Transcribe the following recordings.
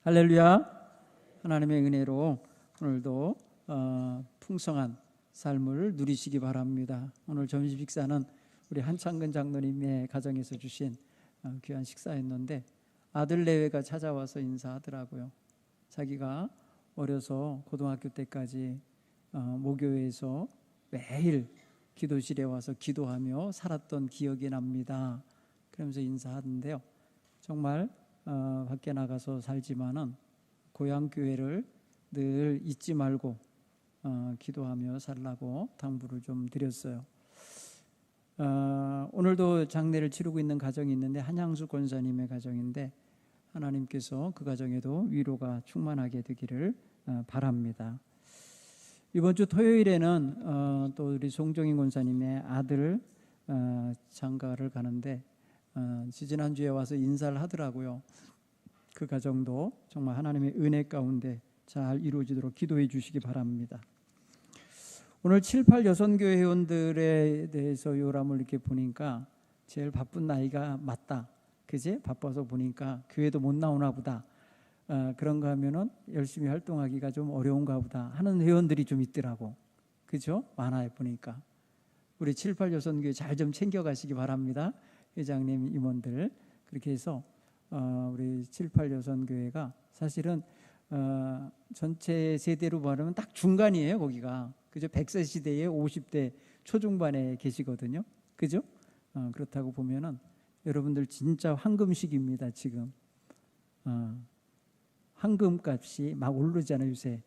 할렐루야. 하나님의 은혜로 오늘도 풍성한 삶을 누리시기 바랍니다. 오늘 점심 식사는 우리 한창근 장로님의 가정에서 주신 귀한 식사였는데 아들 내외가 찾아와서 인사하더라고요. 자기가 어려서 고등학교 때까지 모교회에서 매일 기도실에 와서 기도하며 살았던 기억이 납니다. 그러면서 인사하던데요. 정말 밖에 나가서 살지만은 고향 교회를 늘 잊지 말고 기도하며 살라고 당부를 좀 드렸어요. 오늘도 장례를 치르고 있는 가정이 있는데 한양수 권사님의 가정인데 하나님께서 그 가정에도 위로가 충만하게 되기를 바랍니다. 이번 주 토요일에는 또 우리 송정인 권사님의 아들 장가를 가는데 지지난주에 와서 인사를 하더라고요. 그 가정도 정말 하나님의 은혜 가운데 잘 이루어지도록 기도해 주시기 바랍니다. 오늘 7, 8 여선교회 회원들에 대해서 요람을 이렇게 보니까 제일 바쁜 나이가 맞다. 그제? 바빠서 보니까 교회도 못 나오나 보다. 그런가 하면은 열심히 활동하기가 좀 어려운가 보다 하는 회원들이 좀 있더라고. 그죠? 많아요 보니까. 우리 7, 8 여선교회 잘 좀 챙겨가시기 바랍니다. 회장님, 임원들. 그렇게 해서 우리 7, 8 여선교회가 사실은 전체 세대로 말하면 딱 중간이에요. 거기가. 그죠? 100세 시대에 50대 초중반에 계시거든요. 그죠? 그렇다고 보면은 여러분들 진짜 황금시기입니다. 지금 황금값이 막 오르잖아요 요새.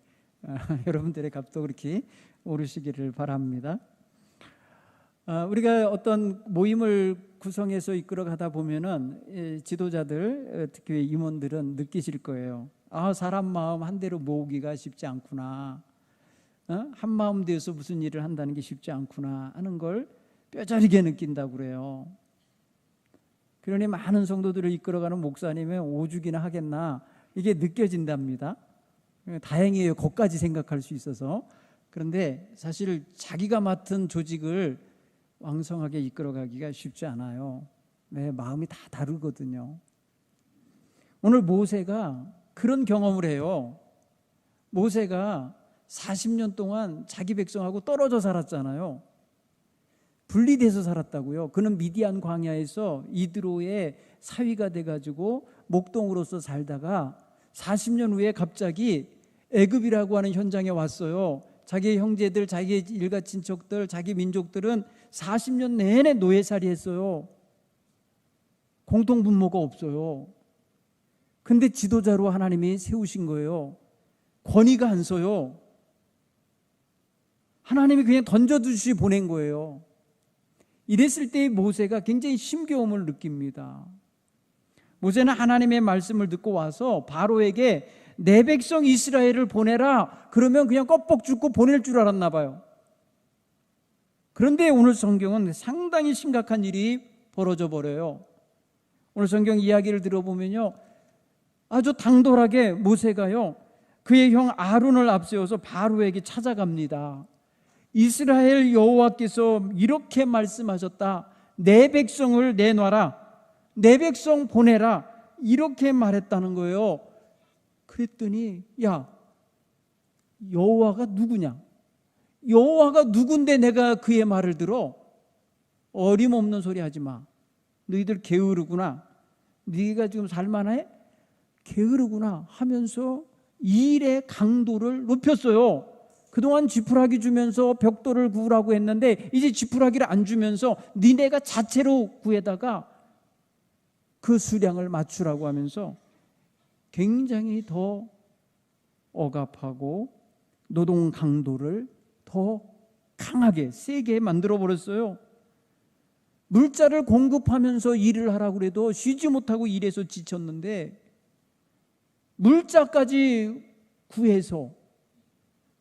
여러분들의 값도 그렇게 오르시기를 바랍니다. 우리가 어떤 모임을 구성해서 이끌어가다 보면은 지도자들, 특히 임원들은 느끼실 거예요. 사람 마음 한 대로 모으기가 쉽지 않구나. 한 마음 되어서 무슨 일을 한다는 게 쉽지 않구나 하는 걸 뼈저리게 느낀다고 그래요. 그러니 많은 성도들을 이끌어가는 목사님은 오죽이나 하겠나 이게 느껴진답니다. 다행이에요. 거기까지 생각할 수 있어서. 그런데 사실 자기가 맡은 조직을 왕성하게 이끌어가기가 쉽지 않아요. 내 마음이 다 다르거든요. 오늘 모세가 그런 경험을 해요. 모세가 40년 동안 자기 백성하고 떨어져 살았잖아요. 분리돼서 살았다고요. 그는 미디안 광야에서 이드로의 사위가 돼가지고 목동으로서 살다가 40년 후에 갑자기 애굽이라고 하는 현장에 왔어요. 자기 형제들, 자기 일가 친척들, 자기 민족들은 40년 내내 노예살이 했어요. 공통분모가 없어요. 근데 지도자로 하나님이 세우신 거예요. 권위가 안 서요. 하나님이 그냥 던져두시 보낸 거예요. 이랬을 때 모세가 굉장히 힘겨움을 느낍니다. 모세는 하나님의 말씀을 듣고 와서 바로에게 내 백성 이스라엘을 보내라. 그러면 그냥 껍벅 죽고 보낼 줄 알았나 봐요. 그런데 오늘 성경은 상당히 심각한 일이 벌어져 버려요. 오늘 성경 이야기를 들어보면요, 아주 당돌하게 모세가요 그의 형 아론을 앞세워서 바로에게 찾아갑니다. 이스라엘 여호와께서 이렇게 말씀하셨다. 내 백성을 내놔라. 내 백성 보내라. 이렇게 말했다는 거예요. 그랬더니 야, 여호와가 누구냐? 여호와가 누군데 내가 그의 말을 들어? 어림없는 소리 하지 마. 너희들 게으르구나. 네가 지금 살만해? 게으르구나 하면서 일의 강도를 높였어요. 그동안 지푸라기 주면서 벽돌을 구우라고 했는데 이제 지푸라기를 안 주면서 니네가 자체로 구해다가 그 수량을 맞추라고 하면서 굉장히 더 억압하고 노동 강도를 더 강하게 세게 만들어 버렸어요. 물자를 공급하면서 일을 하라고 해도 쉬지 못하고 일해서 지쳤는데 물자까지 구해서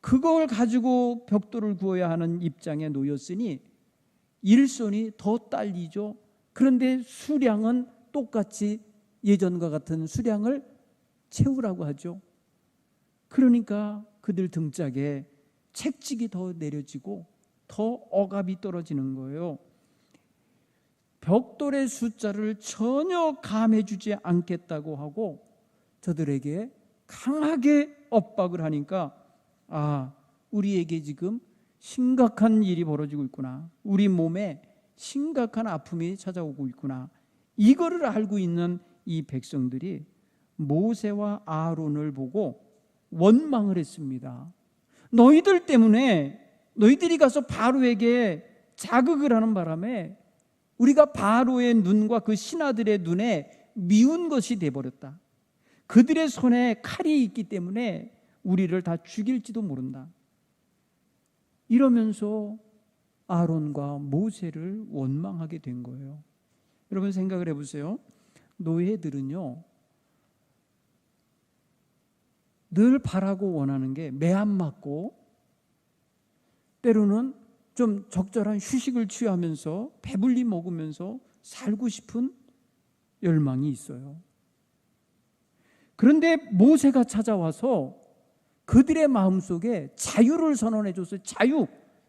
그걸 가지고 벽돌을 구워야 하는 입장에 놓였으니 일손이 더 딸리죠. 그런데 수량은 똑같이 예전과 같은 수량을 채우라고 하죠. 그러니까 그들 등짝에 책직이 더 내려지고 더 억압이 떨어지는 거예요. 벽돌의 숫자를 전혀 감해주지 않겠다고 하고 저들에게 강하게 엇박을 하니까 우리에게 지금 심각한 일이 벌어지고 있구나. 우리 몸에 심각한 아픔이 찾아오고 있구나. 이거를 알고 있는 이 백성들이 모세와 아론을 보고 원망을 했습니다. 너희들 때문에 너희들이 가서 바로에게 자극을 하는 바람에 우리가 바로의 눈과 그 신하들의 눈에 미운 것이 되어버렸다. 그들의 손에 칼이 있기 때문에 우리를 다 죽일지도 모른다. 이러면서 아론과 모세를 원망하게 된 거예요. 여러분 생각을 해보세요. 노예들은요, 늘 바라고 원하는 게 매 안 맞고 때로는 좀 적절한 휴식을 취하면서 배불리 먹으면서 살고 싶은 열망이 있어요. 그런데 모세가 찾아와서 그들의 마음속에 자유를 선언해 줬어요. 자유.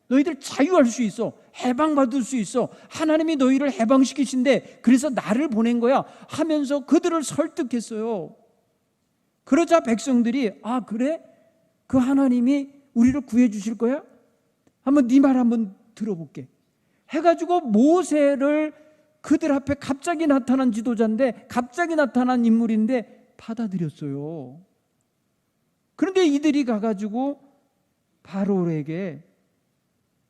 너희들 자유할 수 있어. 해방받을 수 있어. 하나님이 너희를 해방시키신대. 그래서 나를 보낸 거야 하면서 그들을 설득했어요. 그러자 백성들이 그래? 그 하나님이 우리를 구해 주실 거야? 한번 네 말 한번 들어볼게 해가지고 모세를 그들 앞에 갑자기 나타난 지도자인데, 갑자기 나타난 인물인데 받아들였어요. 그런데 이들이 가가지고 바로에게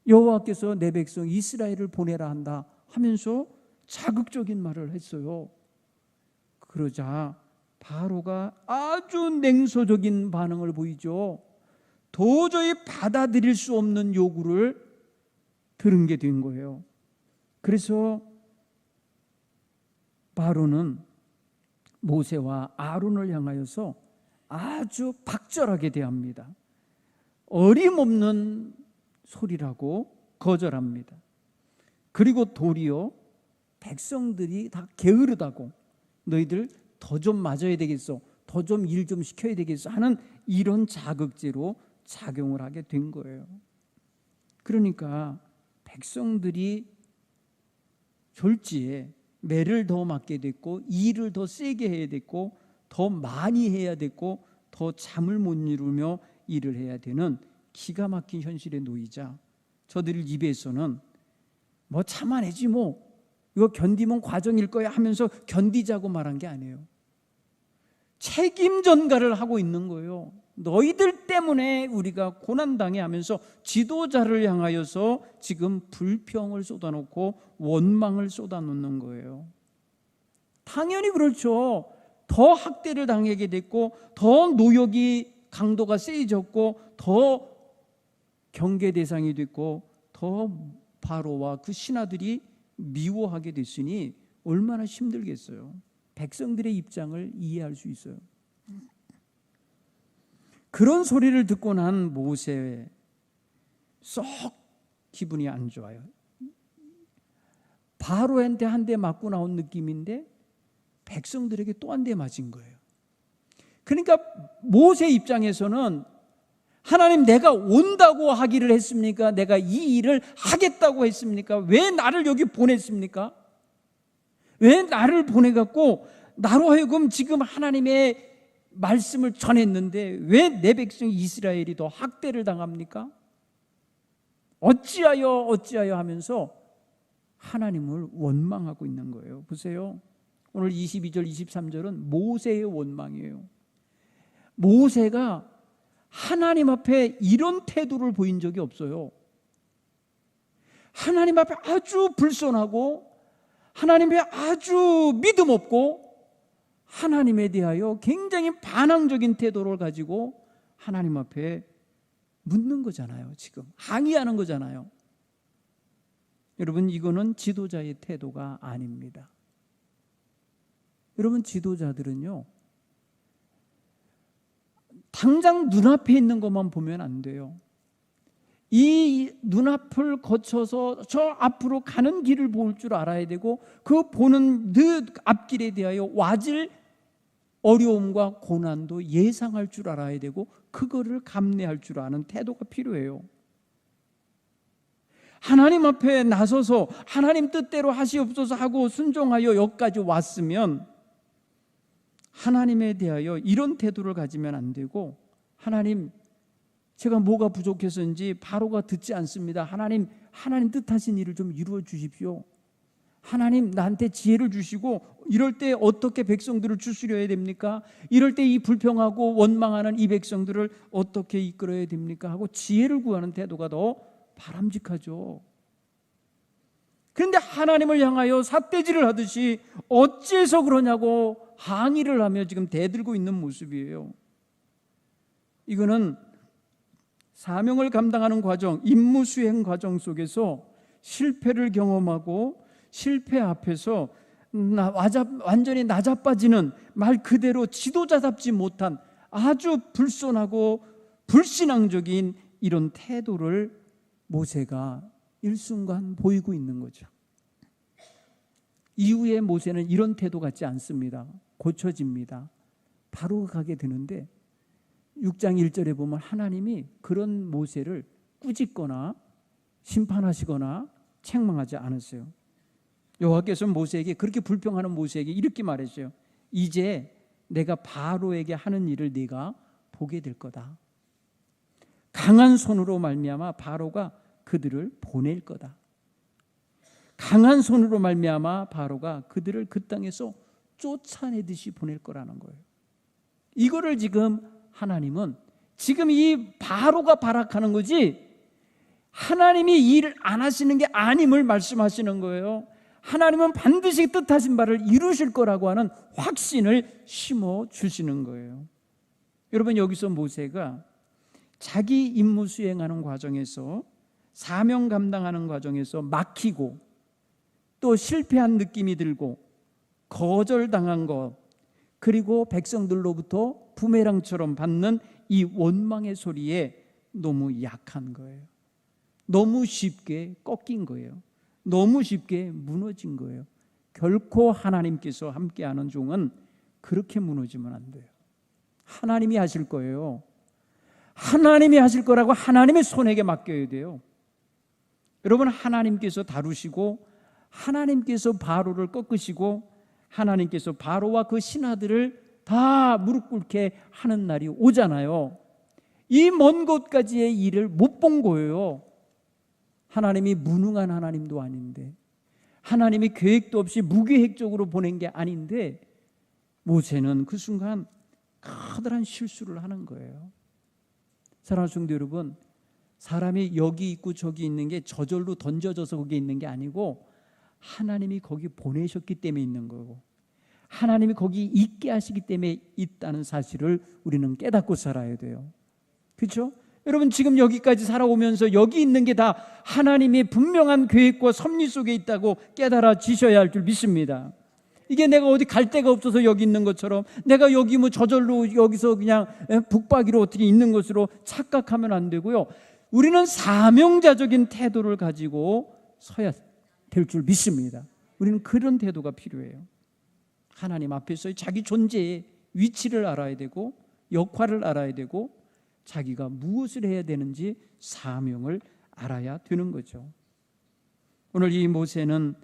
여호와께서 내 백성 이스라엘을 보내라 한다 하면서 자극적인 말을 했어요. 그러자 바로가 아주 냉소적인 반응을 보이죠. 도저히 받아들일 수 없는 요구를 들은 게 된 거예요. 그래서 바로는 모세와 아론을 향하여서 아주 박절하게 대합니다. 어림없는 소리라고 거절합니다. 그리고 도리어 백성들이 다 게으르다고, 너희들 더 좀 맞아야 되겠어, 더 좀 일 좀 시켜야 되겠어 하는 이런 자극제로 작용을 하게 된 거예요. 그러니까 백성들이 졸지에 매를 더 맞게 됐고, 일을 더 세게 해야 됐고, 더 많이 해야 됐고, 더 잠을 못 이루며 일을 해야 되는 기가 막힌 현실에 놓이자 저들 입에서는 뭐 참아내지 뭐, 이거 견디면 과정일 거야 하면서 견디자고 말한 게 아니에요. 책임 전가를 하고 있는 거예요. 너희들 때문에 우리가 고난당해 하면서 지도자를 향하여서 지금 불평을 쏟아놓고 원망을 쏟아놓는 거예요. 당연히 그렇죠. 더 학대를 당하게 됐고, 더 노역이 강도가 세져졌고, 더 경계 대상이 됐고, 더 바로와 그 신하들이 미워하게 됐으니 얼마나 힘들겠어요. 백성들의 입장을 이해할 수 있어요. 그런 소리를 듣고 난 모세 썩 기분이 안 좋아요. 바로한테 한 대 맞고 나온 느낌인데 백성들에게 또 한 대 맞은 거예요. 그러니까 모세 입장에서는 하나님, 내가 온다고 하기를 했습니까? 내가 이 일을 하겠다고 했습니까? 왜 나를 여기 보냈습니까? 왜 나를 보내갖고 나로 하여금 지금 하나님의 말씀을 전했는데 왜 내 백성 이스라엘이 더 학대를 당합니까? 어찌하여 하면서 하나님을 원망하고 있는 거예요. 보세요. 오늘 22절 23절은 모세의 원망이에요. 모세가 하나님 앞에 이런 태도를 보인 적이 없어요. 하나님 앞에 아주 불손하고, 하나님에 아주 믿음 없고, 하나님에 대하여 굉장히 반항적인 태도를 가지고 하나님 앞에 묻는 거잖아요. 지금 항의하는 거잖아요. 여러분, 이거는 지도자의 태도가 아닙니다. 여러분, 지도자들은요, 당장 눈앞에 있는 것만 보면 안 돼요. 이 눈앞을 거쳐서 저 앞으로 가는 길을 볼 줄 알아야 되고, 그 보는 그 앞길에 대하여 와질 어려움과 고난도 예상할 줄 알아야 되고, 그거를 감내할 줄 아는 태도가 필요해요. 하나님 앞에 나서서 하나님 뜻대로 하시옵소서 하고 순종하여 여기까지 왔으면 하나님에 대하여 이런 태도를 가지면 안 되고, 하나님, 제가 뭐가 부족해서인지 바로가 듣지 않습니다. 하나님 뜻하신 일을 좀 이루어 주십시오. 하나님, 나한테 지혜를 주시고, 이럴 때 어떻게 백성들을 추스려야 됩니까? 이럴 때 이 불평하고 원망하는 이 백성들을 어떻게 이끌어야 됩니까? 하고 지혜를 구하는 태도가 더 바람직하죠. 그런데 하나님을 향하여 삿대질을 하듯이 어째서 그러냐고 항의를 하며 지금 대들고 있는 모습이에요. 이거는 사명을 감당하는 과정, 임무 수행 과정 속에서 실패를 경험하고 실패 앞에서 완전히 나자빠지는, 말 그대로 지도자답지 못한 아주 불손하고 불신앙적인 이런 태도를 모세가 일순간 보이고 있는 거죠. 이후에 모세는 이런 태도 같지 않습니다. 고쳐집니다. 바로 가게 되는데 6장 1절에 보면 하나님이 그런 모세를 꾸짖거나 심판하시거나 책망하지 않았어요. 여호와께서 모세에게, 그렇게 불평하는 모세에게 이렇게 말했어요. 이제 내가 바로에게 하는 일을 네가 보게 될 거다. 강한 손으로 말미암아 바로가 그들을 보낼 거다. 강한 손으로 말미암아 바로가 그들을 그 땅에서 쫓아내듯이 보낼 거라는 거예요. 이거를 지금 하나님은, 지금 이 바로가 발악하는 거지 하나님이 일을 안 하시는 게 아님을 말씀하시는 거예요. 하나님은 반드시 뜻하신 바를 이루실 거라고 하는 확신을 심어 주시는 거예요. 여러분, 여기서 모세가 자기 임무 수행하는 과정에서, 사명 감당하는 과정에서 막히고 또 실패한 느낌이 들고 거절당한 것, 그리고 백성들로부터 부메랑처럼 받는 이 원망의 소리에 너무 약한 거예요. 너무 쉽게 꺾인 거예요. 너무 쉽게 무너진 거예요. 결코 하나님께서 함께하는 종은 그렇게 무너지면 안 돼요. 하나님이 하실 거예요. 하나님이 하실 거라고 하나님의 손에게 맡겨야 돼요. 여러분, 하나님께서 다루시고 하나님께서 바로를 꺾으시고 하나님께서 바로와 그 신하들을 다 무릎 꿇게 하는 날이 오잖아요. 이 먼 곳까지의 일을 못 본 거예요. 하나님이 무능한 하나님도 아닌데, 하나님이 계획도 없이 무계획적으로 보낸 게 아닌데, 모세는 그 순간 커다란 실수를 하는 거예요. 사랑하는 성도 여러분, 사람이 여기 있고 저기 있는 게 저절로 던져져서 거기 있는 게 아니고 하나님이 거기 보내셨기 때문에 있는 거고, 하나님이 거기 있게 하시기 때문에 있다는 사실을 우리는 깨닫고 살아야 돼요. 그렇죠? 여러분, 지금 여기까지 살아오면서 여기 있는 게 다 하나님의 분명한 계획과 섭리 속에 있다고 깨달아지셔야 할 줄 믿습니다. 이게 내가 어디 갈 데가 없어서 여기 있는 것처럼, 내가 여기 뭐 저절로 여기서 그냥 북박이로 어떻게 있는 것으로 착각하면 안 되고요. 우리는 사명자적인 태도를 가지고 서야 될 줄 믿습니다. 우리는 그런 태도가 필요해요. 하나님 앞에서 자기 존재의 위치를 알아야 되고 역할을 알아야 되고 자기가 무엇을 해야 되는지 사명을 알아야 되는 거죠. 오늘 이 모세는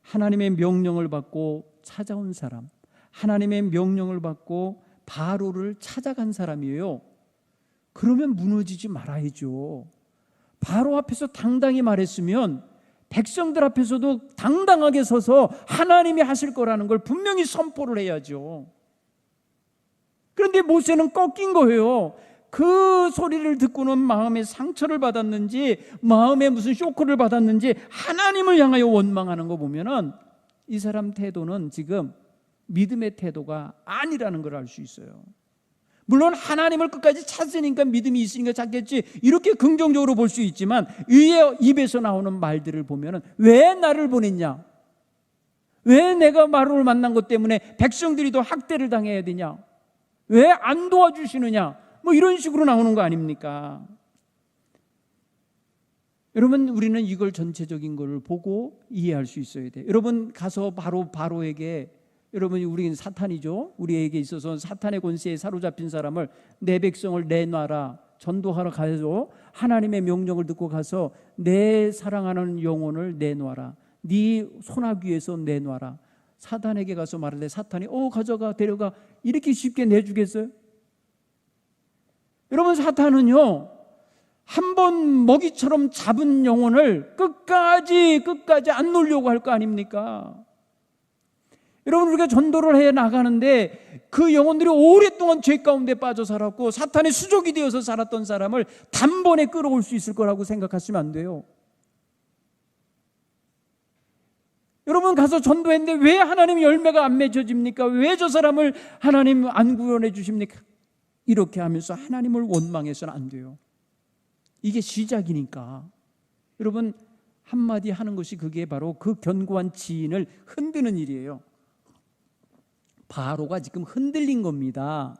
하나님의 명령을 받고 찾아온 사람, 하나님의 명령을 받고 바로를 찾아간 사람이에요. 그러면 무너지지 말아야죠. 바로 앞에서 당당히 말했으면 백성들 앞에서도 당당하게 서서 하나님이 하실 거라는 걸 분명히 선포를 해야죠. 그런데 모세는 꺾인 거예요. 그 소리를 듣고는 마음에 상처를 받았는지, 마음에 무슨 쇼크를 받았는지 하나님을 향하여 원망하는 거 보면은 이 사람 태도는 지금 믿음의 태도가 아니라는 걸 알 수 있어요. 물론 하나님을 끝까지 찾으니까 믿음이 있으니까 찾겠지, 이렇게 긍정적으로 볼 수 있지만 의의 입에서 나오는 말들을 보면은 왜 나를 보냈냐, 왜 내가 바로를 만난 것 때문에 백성들이 더 학대를 당해야 되냐, 왜 안 도와주시느냐, 뭐 이런 식으로 나오는 거 아닙니까? 여러분, 우리는 이걸 전체적인 걸 보고 이해할 수 있어야 돼요. 여러분 가서 바로에게, 여러분이, 우리는 사탄이죠. 우리에게 있어서 사탄의 권세에 사로잡힌 사람을, 내 백성을 내놔라, 전도하러 가서 하나님의 명령을 듣고 가서 내 사랑하는 영혼을 내놔라, 네 손아귀에서 내놔라, 사탄에게 가서 말할 때 사탄이 가져가 데려가 이렇게 쉽게 내주겠어요? 여러분, 사탄은요 한 번 먹이처럼 잡은 영혼을 끝까지 안 놓으려고 할 거 아닙니까? 여러분, 우리가 전도를 해 나가는데 그 영혼들이 오랫동안 죄 가운데 빠져 살았고 사탄의 수족이 되어서 살았던 사람을 단번에 끌어올 수 있을 거라고 생각하시면 안 돼요. 여러분, 가서 전도했는데 왜 하나님 열매가 안 맺어집니까? 왜 저 사람을 하나님 안 구원해 주십니까? 이렇게 하면서 하나님을 원망해서는 안 돼요. 이게 시작이니까. 여러분, 한마디 하는 것이 그게 바로 그 견고한 지인을 흔드는 일이에요. 바로가 지금 흔들린 겁니다.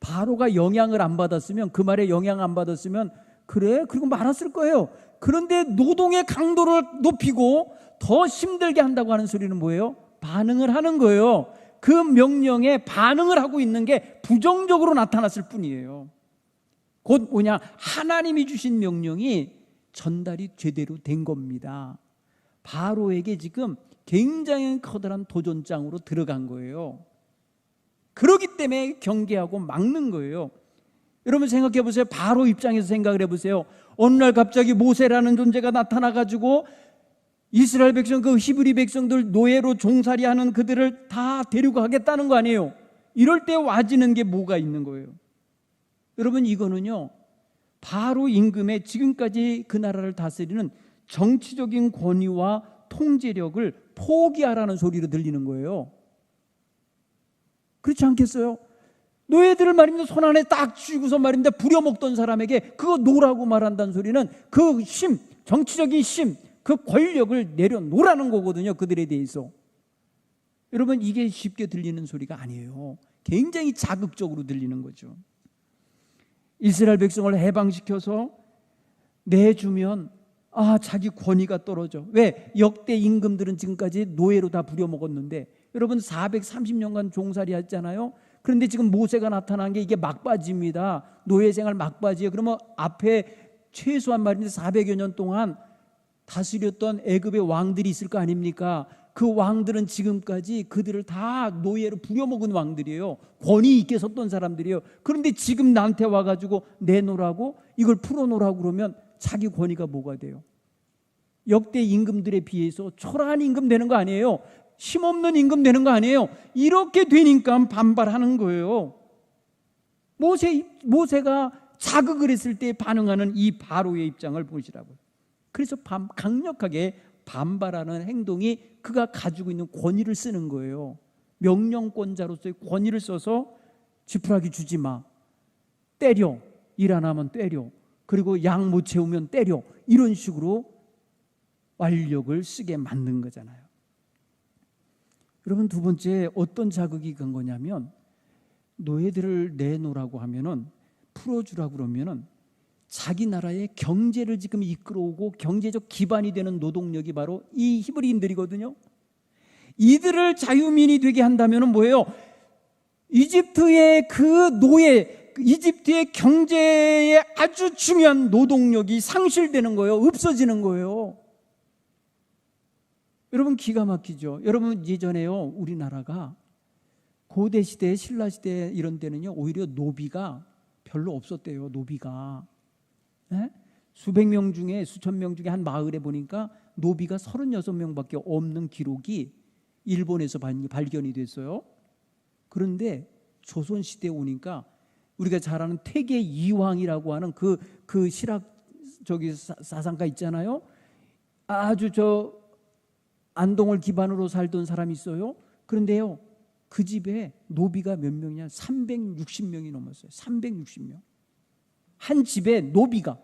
바로가 영향을 안 받았으면, 그 말에 영향 안 받았으면 그래? 그리고 말았을 거예요. 그런데 노동의 강도를 높이고 더 힘들게 한다고 하는 소리는 뭐예요? 반응을 하는 거예요. 그 명령에 반응을 하고 있는 게 부정적으로 나타났을 뿐이에요. 곧 뭐냐? 하나님이 주신 명령이 전달이 제대로 된 겁니다. 바로에게 지금 굉장히 커다란 도전장으로 들어간 거예요. 그렇기 때문에 경계하고 막는 거예요. 여러분, 생각해 보세요. 바로 입장에서 생각을 해보세요. 어느 날 갑자기 모세라는 존재가 나타나가지고 이스라엘 백성, 그 히브리 백성들 노예로 종살이하는 그들을 다 데리고 가겠다는 거 아니에요. 이럴 때 와지는 게 뭐가 있는 거예요. 여러분, 이거는요 바로 임금의 지금까지 그 나라를 다스리는 정치적인 권위와 통제력을 포기하라는 소리로 들리는 거예요. 그렇지 않겠어요? 노예들을 말입니다 손 안에 딱 쥐고서 말입니다 부려먹던 사람에게 그거 놓으라고 말한다는 소리는 그 힘, 정치적인 힘, 그 권력을 내려놓으라는 거거든요. 그들에 대해서. 여러분, 이게 쉽게 들리는 소리가 아니에요. 굉장히 자극적으로 들리는 거죠. 이스라엘 백성을 해방시켜서 내주면 자기 권위가 떨어져. 왜? 역대 임금들은 지금까지 노예로 다 부려먹었는데, 여러분 430년간 종살이 했잖아요. 그런데 지금 모세가 나타난 게 이게 막바지입니다. 노예 생활 막바지예요. 그러면 앞에 최소한 말인데 400여 년 동안 다스렸던 애굽의 왕들이 있을 거 아닙니까? 그 왕들은 지금까지 그들을 다 노예로 부려먹은 왕들이에요. 권위 있게 섰던 사람들이에요. 그런데 지금 나한테 와가지고 내놓으라고, 이걸 풀어놓으라고 그러면 자기 권위가 뭐가 돼요? 역대 임금들에 비해서 초라한 임금 되는 거 아니에요? 힘없는 임금 되는 거 아니에요? 이렇게 되니까 반발하는 거예요. 모세가 자극을 했을 때 반응하는 이 바로의 입장을 보시라고요. 그래서 강력하게 반발하는 행동이 그가 가지고 있는 권위를 쓰는 거예요. 명령권자로서의 권위를 써서 지푸라기 주지 마, 때려, 일 안 하면 때려, 그리고 양 못 채우면 때려, 이런 식으로 완력을 쓰게 만든 거잖아요. 여러분, 두 번째 어떤 자극이 간 거냐면, 노예들을 내놓으라고 하면은, 풀어주라고 그러면은 자기 나라의 경제를 지금 이끌어오고 경제적 기반이 되는 노동력이 바로 이 히브리인들이거든요. 이들을 자유민이 되게 한다면 뭐예요? 이집트의 그 노예, 이집트의 경제에 아주 중요한 노동력이 상실되는 거예요. 없어지는 거예요. 여러분, 기가 막히죠. 여러분, 예전에요 우리나라가 고대 시대, 신라 시대 이런 때는요 오히려 노비가 별로 없었대요. 노비가 수백 명 중에 수천 명 중에 한 마을에 보니까 노비가 36명밖에 없는 기록이 일본에서 발견이 됐어요. 그런데 조선시대에 오니까 우리가 잘 아는 태계 이황이라고 하는 그 실학 사상가 있잖아요. 아주 안동을 기반으로 살던 사람이 있어요. 그런데요 그 집에 노비가 몇 명이냐? 360명이 넘었어요. 360명. 한 집에 노비가.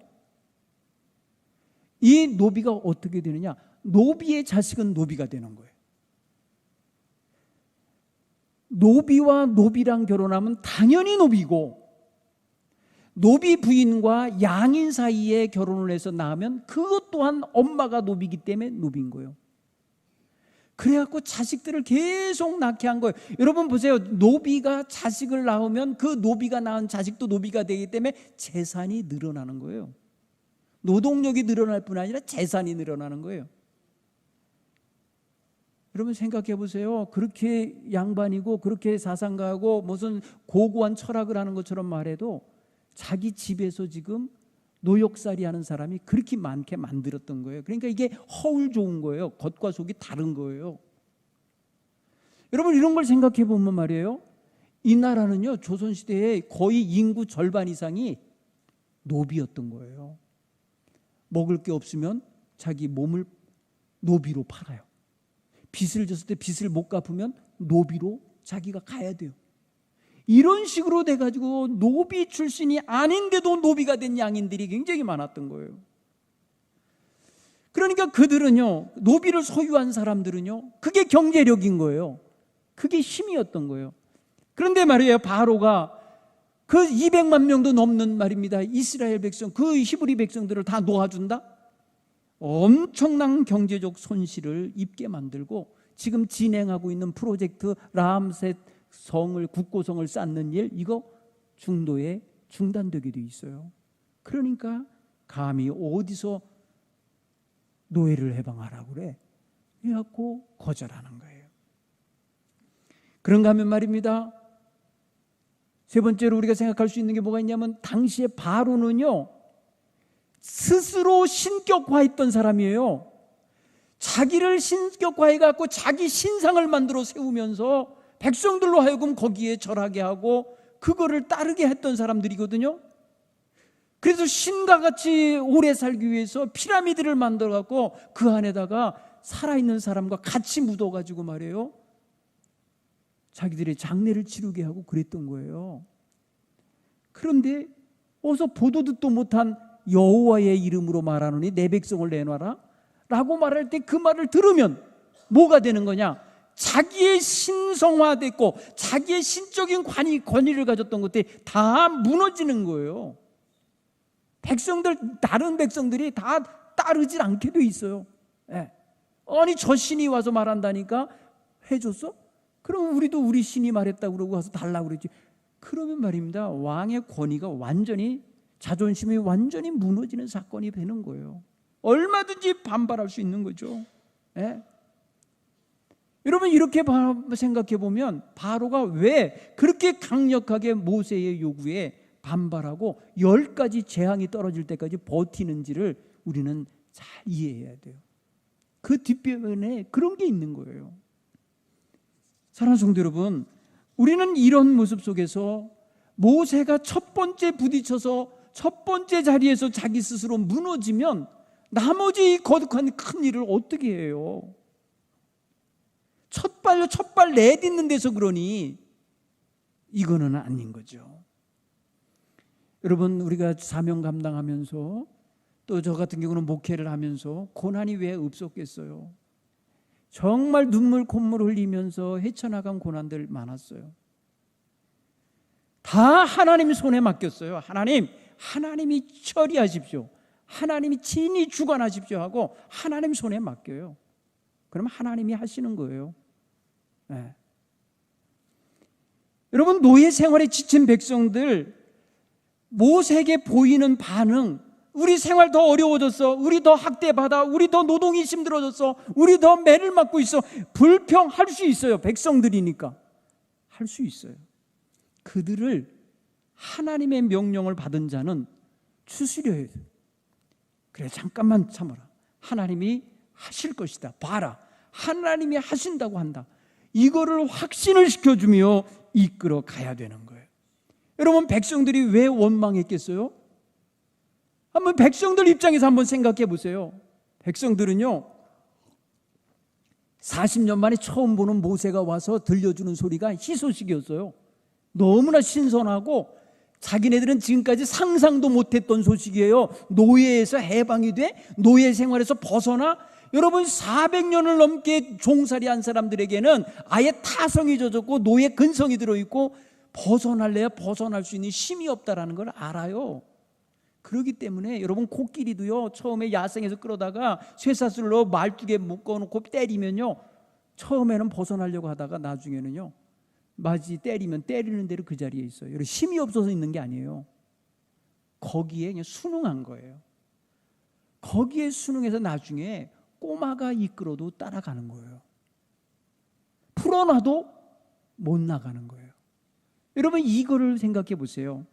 이 노비가 어떻게 되느냐? 노비의 자식은 노비가 되는 거예요. 노비와 노비랑 결혼하면 당연히 노비고, 노비 부인과 양인 사이에 결혼을 해서 낳으면 그것 또한 엄마가 노비이기 때문에 노비인 거예요. 그래갖고 자식들을 계속 낳게 한 거예요. 여러분 보세요. 노비가 자식을 낳으면 그 노비가 낳은 자식도 노비가 되기 때문에 재산이 늘어나는 거예요. 노동력이 늘어날 뿐 아니라 재산이 늘어나는 거예요. 여러분 생각해 보세요. 그렇게 양반이고 그렇게 사상가하고 무슨 고고한 철학을 하는 것처럼 말해도 자기 집에서 지금 노역살이 하는 사람이 그렇게 많게 만들었던 거예요. 그러니까 이게 허울 좋은 거예요. 겉과 속이 다른 거예요. 여러분 이런 걸 생각해 보면 말이에요. 이 나라는요, 조선시대에 거의 인구 절반 이상이 노비였던 거예요. 먹을 게 없으면 자기 몸을 노비로 팔아요. 빚을 졌을 때 빚을 못 갚으면 노비로 자기가 가야 돼요. 이런 식으로 돼가지고 노비 출신이 아닌데도 노비가 된 양인들이 굉장히 많았던 거예요. 그러니까 그들은요, 노비를 소유한 사람들은요, 그게 경제력인 거예요. 그게 힘이었던 거예요. 그런데 말이에요, 바로가 그 200만 명도 넘는 말입니다, 이스라엘 백성, 그 히브리 백성들을 다 놓아준다? 엄청난 경제적 손실을 입게 만들고 지금 진행하고 있는 프로젝트 라암셋 성을, 국고성을 쌓는 일, 이거 중도에 중단되게 돼 있어요. 그러니까 감히 어디서 노예를 해방하라고 그래? 그래갖고 거절하는 거예요. 그런가 하면 말입니다, 세 번째로 우리가 생각할 수 있는 게 뭐가 있냐면, 당시에 바로는요, 스스로 신격화했던 사람이에요. 자기를 신격화해갖고 자기 신상을 만들어 세우면서 백성들로 하여금 거기에 절하게 하고 그거를 따르게 했던 사람들이거든요. 그래서 신과 같이 오래 살기 위해서 피라미드를 만들어갖고 그 안에다가 살아있는 사람과 같이 묻어가지고 말이에요, 자기들의 장례를 치르게 하고 그랬던 거예요. 그런데 어서 보도 듣도 못한 여호와의 이름으로 말하노니 내 백성을 내놔라 라고 말할 때 그 말을 들으면 뭐가 되는 거냐? 자기의 신성화됐고 자기의 신적인 권위를 가졌던 것들이 다 무너지는 거예요. 다른 백성들이 다 따르질 않게 돼 있어요. 예. 아니 저 신이 와서 말한다니까 해줬어? 그럼 우리도 우리 신이 말했다고 그러고 와서 달라고 그러지. 그러면 말입니다, 왕의 권위가 완전히, 자존심이 완전히 무너지는 사건이 되는 거예요. 얼마든지 반발할 수 있는 거죠. 예? 여러분 이렇게 생각해 보면 바로가 왜 그렇게 강력하게 모세의 요구에 반발하고 10가지 재앙이 떨어질 때까지 버티는지를 우리는 잘 이해해야 돼요. 그 뒷면에 그런 게 있는 거예요. 사랑하는 성도 여러분, 우리는 이런 모습 속에서 모세가 첫 번째 부딪혀서 첫 번째 자리에서 자기 스스로 무너지면 나머지 거듭한 큰 일을 어떻게 해요? 첫 발 내딛는 데서 그러니 이거는 아닌 거죠. 여러분 우리가 사명 감당하면서 또 저 같은 경우는 목회를 하면서 고난이 왜 없었겠어요? 정말 눈물 콧물 흘리면서 헤쳐나간 고난들 많았어요. 다 하나님 손에 맡겼어요. 하나님이 처리하십시오. 하나님이 친히 주관하십시오 하고 하나님 손에 맡겨요. 그럼 하나님이 하시는 거예요. 네. 여러분 노예 생활에 지친 백성들, 모세에게 보이는 반응, 우리 생활 더 어려워졌어, 우리 더 학대받아, 우리 더 노동이 힘들어졌어, 우리 더 매를 맞고 있어, 불평할 수 있어요. 백성들이니까 할 수 있어요. 그들을 하나님의 명령을 받은 자는 추스려야 돼요. 그래 잠깐만 참아라, 하나님이 하실 것이다, 봐라, 하나님이 하신다고 한다, 이거를 확신을 시켜주며 이끌어 가야 되는 거예요. 여러분 백성들이 왜 원망했겠어요? 한번 백성들 입장에서 한번 생각해 보세요. 백성들은요 40년 만에 처음 보는 모세가 와서 들려주는 소리가 희소식이었어요. 너무나 신선하고 자기네들은 지금까지 상상도 못했던 소식이에요. 노예에서 해방이 돼 노예 생활에서 벗어나. 여러분 400년을 넘게 종살이한 사람들에게는 아예 타성이 젖었고 노예 근성이 들어있고 벗어날래야 벗어날 수 있는 힘이 없다라는 걸 알아요. 그렇기 때문에 여러분 코끼리도요 처음에 야생에서 끌어다가 쇠사슬로 말뚝에 묶어놓고 때리면요 처음에는 벗어나려고 하다가 나중에는요 맞이 때리면 때리는 대로 그 자리에 있어요. 여러분 힘이 없어서 있는 게 아니에요. 거기에 그냥 순응한 거예요. 거기에 순응해서 나중에 꼬마가 이끌어도 따라가는 거예요. 풀어놔도 못 나가는 거예요. 여러분 이거를 생각해 보세요.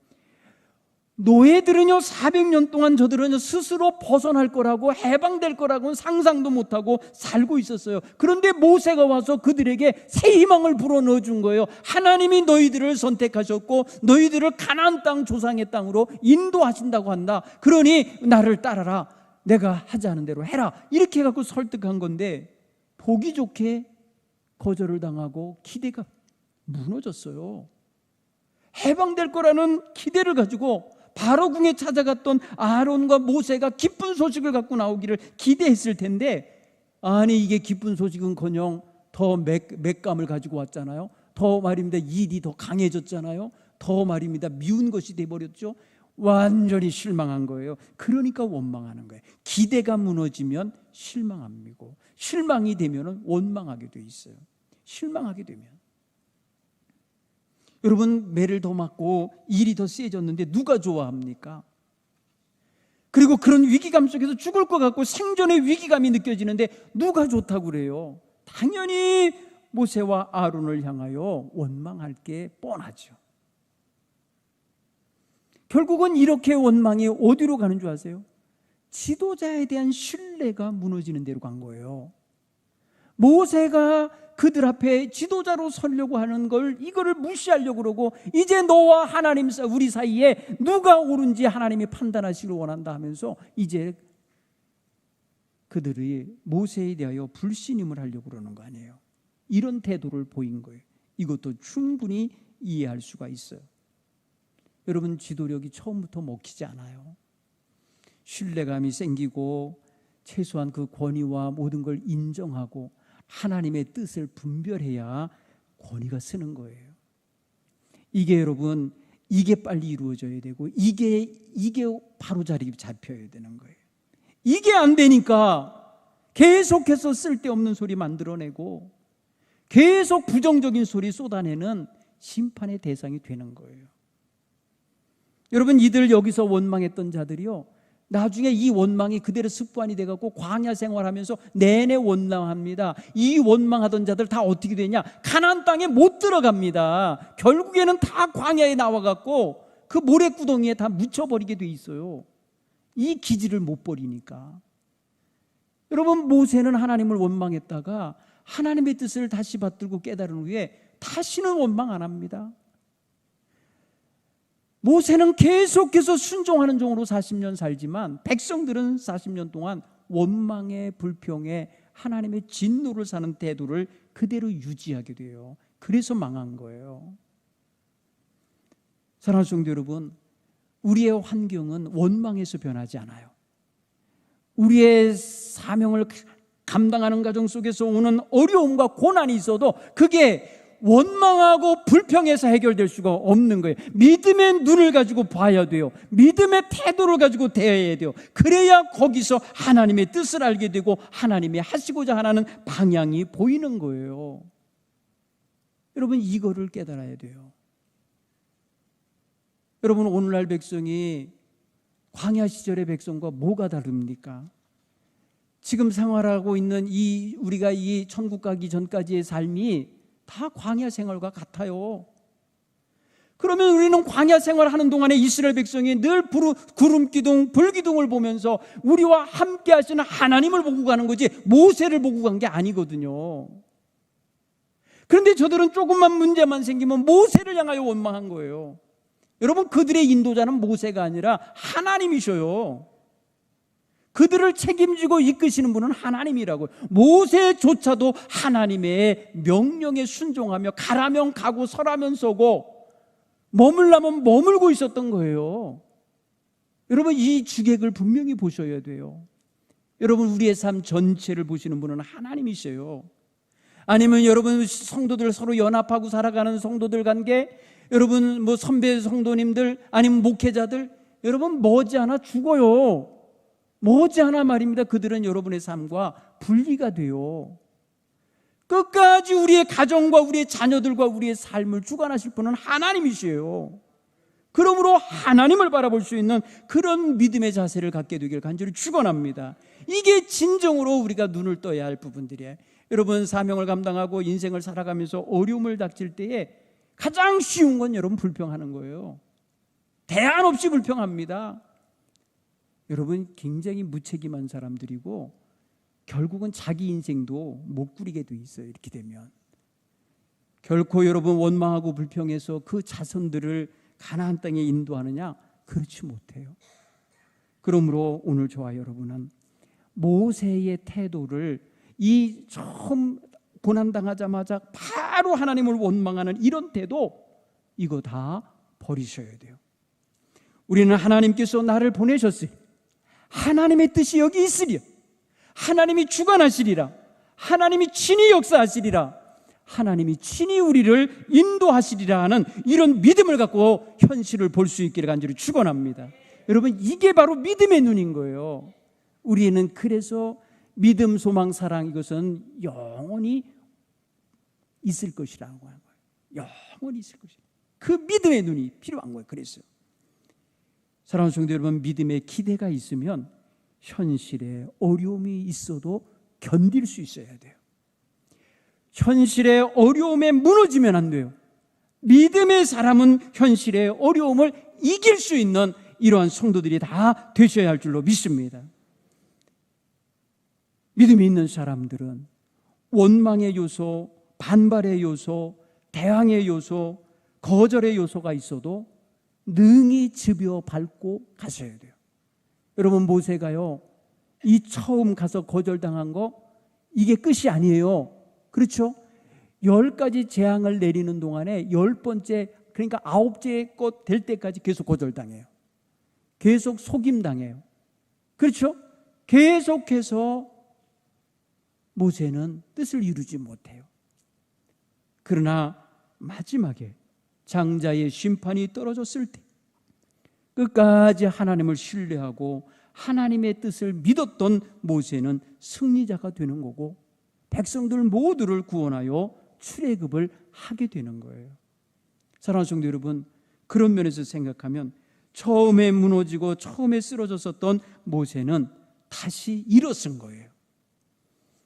노예들은요 400년 동안 저들은요 스스로 벗어날 거라고 해방될 거라고는 상상도 못하고 살고 있었어요. 그런데 모세가 와서 그들에게 새 희망을 불어넣어 준 거예요. 하나님이 너희들을 선택하셨고 너희들을 가나안 땅 조상의 땅으로 인도하신다고 한다. 그러니 나를 따라라. 내가 하자는 대로 해라. 이렇게 해갖고 설득한 건데 보기 좋게 거절을 당하고 기대가 무너졌어요. 해방될 거라는 기대를 가지고 바로 궁에 찾아갔던 아론과 모세가 기쁜 소식을 갖고 나오기를 기대했을 텐데, 아니 이게 기쁜 소식은커녕 더 맥감을 가지고 왔잖아요. 더 말입니다 일이 더 강해졌잖아요. 더 말입니다 미운 것이 돼버렸죠. 완전히 실망한 거예요. 그러니까 원망하는 거예요. 기대가 무너지면 실망합니다. 실망이 되면 원망하게 돼 있어요. 실망하게 되면 여러분 매를 더 맞고 일이 더 세졌는데 누가 좋아합니까? 그리고 그런 위기감 속에서 죽을 것 같고 생존의 위기감이 느껴지는데 누가 좋다고 그래요? 당연히 모세와 아론을 향하여 원망할 게 뻔하죠. 결국은 이렇게 원망이 어디로 가는 줄 아세요? 지도자에 대한 신뢰가 무너지는 데로 간 거예요. 모세가 그들 앞에 지도자로 서려고 하는 걸 이거를 무시하려고 그러고 이제 너와 하나님 우리 사이에 누가 옳은지 하나님이 판단하시길 원한다 하면서 이제 그들이 모세에 대하여 불신임을 하려고 그러는 거 아니에요. 이런 태도를 보인 거예요. 이것도 충분히 이해할 수가 있어요. 여러분 지도력이 처음부터 먹히지 않아요. 신뢰감이 생기고 최소한 그 권위와 모든 걸 인정하고 하나님의 뜻을 분별해야 권위가 쓰는 거예요. 이게 여러분 이게 빨리 이루어져야 되고 이게 바로 자리 잡혀야 되는 거예요. 이게 안 되니까 계속해서 쓸데없는 소리 만들어내고 계속 부정적인 소리 쏟아내는 심판의 대상이 되는 거예요. 여러분 이들 여기서 원망했던 자들이요 나중에 이 원망이 그대로 습관이 돼갖고 광야 생활하면서 내내 원망합니다. 이 원망하던 자들 다 어떻게 되냐? 가나안 땅에 못 들어갑니다. 결국에는 다 광야에 나와갖고 그 모래구덩이에 다 묻혀버리게 돼 있어요. 이 기질을 못 버리니까. 여러분 모세는 하나님을 원망했다가 하나님의 뜻을 다시 받들고 깨달은 후에 다시는 원망 안 합니다. 모세는 계속해서 순종하는 종으로 40년 살지만 백성들은 40년 동안 원망에 불평에 하나님의 진노를 사는 태도를 그대로 유지하게 돼요. 그래서 망한 거예요. 사랑하는 성도 여러분, 우리의 환경은 원망에서 변하지 않아요. 우리의 사명을 감당하는 과정 속에서 오는 어려움과 고난이 있어도 그게 원망하고 불평해서 해결될 수가 없는 거예요. 믿음의 눈을 가지고 봐야 돼요. 믿음의 태도를 가지고 대해야 돼요. 그래야 거기서 하나님의 뜻을 알게 되고 하나님이 하시고자 하는 방향이 보이는 거예요. 여러분 이거를 깨달아야 돼요. 여러분 오늘날 백성이 광야 시절의 백성과 뭐가 다릅니까? 지금 생활하고 있는 우리가 이 천국 가기 전까지의 삶이 다 광야 생활과 같아요. 그러면 우리는 광야 생활하는 동안에 이스라엘 백성이 늘 구름 기둥, 불 기둥을 보면서 우리와 함께 하시는 하나님을 보고 가는 거지 모세를 보고 간 게 아니거든요. 그런데 저들은 조금만 문제만 생기면 모세를 향하여 원망한 거예요. 여러분 그들의 인도자는 모세가 아니라 하나님이셔요. 그들을 책임지고 이끄시는 분은 하나님이라고요. 모세조차도 하나님의 명령에 순종하며 가라면 가고 서라면 서고 머물라면 머물고 있었던 거예요. 여러분 이 주객을 분명히 보셔야 돼요. 여러분 우리의 삶 전체를 보시는 분은 하나님이셔요. 아니면 여러분 성도들 서로 연합하고 살아가는 성도들 관계, 여러분 뭐 선배 성도님들 아니면 목회자들, 여러분 머지않아 죽어요. 머지않아 말입니다. 그들은 여러분의 삶과 분리가 돼요. 끝까지 우리의 가정과 우리의 자녀들과 우리의 삶을 주관하실 분은 하나님이시에요. 그러므로 하나님을 바라볼 수 있는 그런 믿음의 자세를 갖게 되길 간절히 축원합니다. 이게 진정으로 우리가 눈을 떠야 할 부분들이에요. 여러분, 사명을 감당하고 인생을 살아가면서 어려움을 닥칠 때에 가장 쉬운 건 여러분 불평하는 거예요. 대안 없이 불평합니다. 여러분, 굉장히 무책임한 사람들이고 결국은 자기 인생도 못 꾸리게 돼 있어요. 이렇게 되면 결코 여러분 원망하고 불평해서 그 자손들을 가나안 땅에 인도하느냐? 그렇지 못해요. 그러므로 오늘 저와 여러분은 모세의 태도를 이 처음 고난당하자마자 바로 하나님을 원망하는 이런 태도, 이거 다 버리셔야 돼요. 우리는 하나님께서 나를 보내셨어요. 하나님의 뜻이 여기 있으리라. 하나님이 주관하시리라. 하나님이 친히 역사하시리라. 하나님이 친히 우리를 인도하시리라 하는 이런 믿음을 갖고 현실을 볼 수 있기를 간절히 축원합니다. 여러분, 이게 바로 믿음의 눈인 거예요. 우리는 그래서 믿음, 소망, 사랑, 이것은 영원히 있을 것이라고 하는 거예요. 영원히 있을 것이다. 그 믿음의 눈이 필요한 거예요. 그래서 사랑하는 성도 여러분, 믿음의 기대가 있으면 현실에 어려움이 있어도 견딜 수 있어야 돼요. 현실의 어려움에 무너지면 안 돼요. 믿음의 사람은 현실의 어려움을 이길 수 있는 이러한 성도들이 다 되셔야 할 줄로 믿습니다. 믿음이 있는 사람들은 원망의 요소, 반발의 요소, 대항의 요소, 거절의 요소가 있어도 능히 집여 밟고 가셔야 돼요. 여러분, 모세가요, 이 처음 가서 거절당한 거 이게 끝이 아니에요. 그렇죠? 10가지 재앙을 내리는 동안에 10번째, 그러니까 9째 것 될 때까지 계속 거절당해요. 계속 속임당해요. 그렇죠? 계속해서 모세는 뜻을 이루지 못해요. 그러나 마지막에 장자의 심판이 떨어졌을 때 끝까지 하나님을 신뢰하고 하나님의 뜻을 믿었던 모세는 승리자가 되는 거고 백성들 모두를 구원하여 출애굽을 하게 되는 거예요. 사랑하는 성도 여러분, 그런 면에서 생각하면 처음에 무너지고 처음에 쓰러졌었던 모세는 다시 일어선 거예요.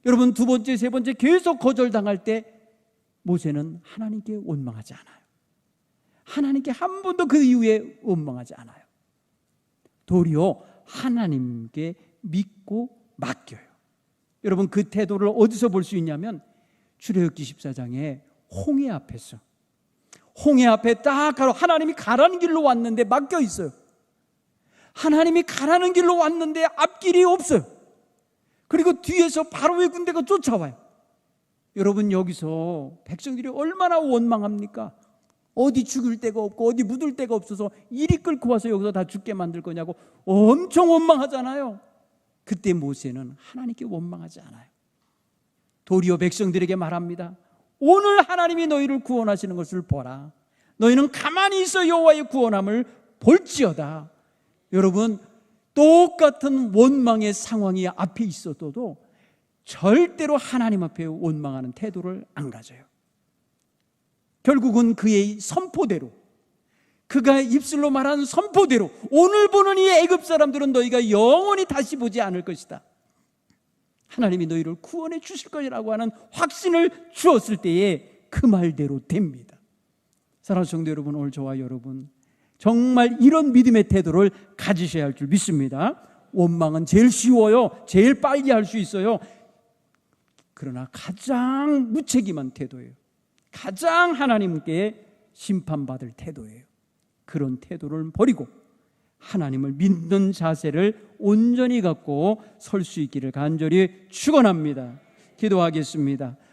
여러분, 두 번째, 세 번째 계속 거절당할 때 모세는 하나님께 원망하지 않아요. 하나님께 한 번도 그 이후에 원망하지 않아요. 도리어 하나님께 믿고 맡겨요. 여러분, 그 태도를 어디서 볼 수 있냐면 출애굽기 14장에 홍해 앞에서, 홍해 앞에 딱 가로 하나님이 가라는 길로 왔는데 막혀 있어요. 하나님이 가라는 길로 왔는데 앞길이 없어요. 그리고 뒤에서 바로의 군대가 쫓아와요. 여러분, 여기서 백성들이 얼마나 원망합니까? 어디 죽을 데가 없고 어디 묻을 데가 없어서 이리 끌고 와서 여기서 다 죽게 만들 거냐고 엄청 원망하잖아요. 그때 모세는 하나님께 원망하지 않아요. 도리어 백성들에게 말합니다. 오늘 하나님이 너희를 구원하시는 것을 보라. 너희는 가만히 있어 여호와의 구원함을 볼지어다. 여러분, 똑같은 원망의 상황이 앞에 있어도 절대로 하나님 앞에 원망하는 태도를 안 가져요. 결국은 그의 선포대로, 그가 입술로 말한 선포대로 오늘 보는 이 애굽 사람들은 너희가 영원히 다시 보지 않을 것이다. 하나님이 너희를 구원해 주실 것이라고 하는 확신을 주었을 때에 그 말대로 됩니다. 사랑하는 성도 여러분, 오늘 저와 여러분 정말 이런 믿음의 태도를 가지셔야 할 줄 믿습니다. 원망은 제일 쉬워요. 제일 빨리 할 수 있어요. 그러나 가장 무책임한 태도예요. 가장 하나님께 심판받을 태도예요. 그런 태도를 버리고 하나님을 믿는 자세를 온전히 갖고 설 수 있기를 간절히 축원합니다. 기도하겠습니다.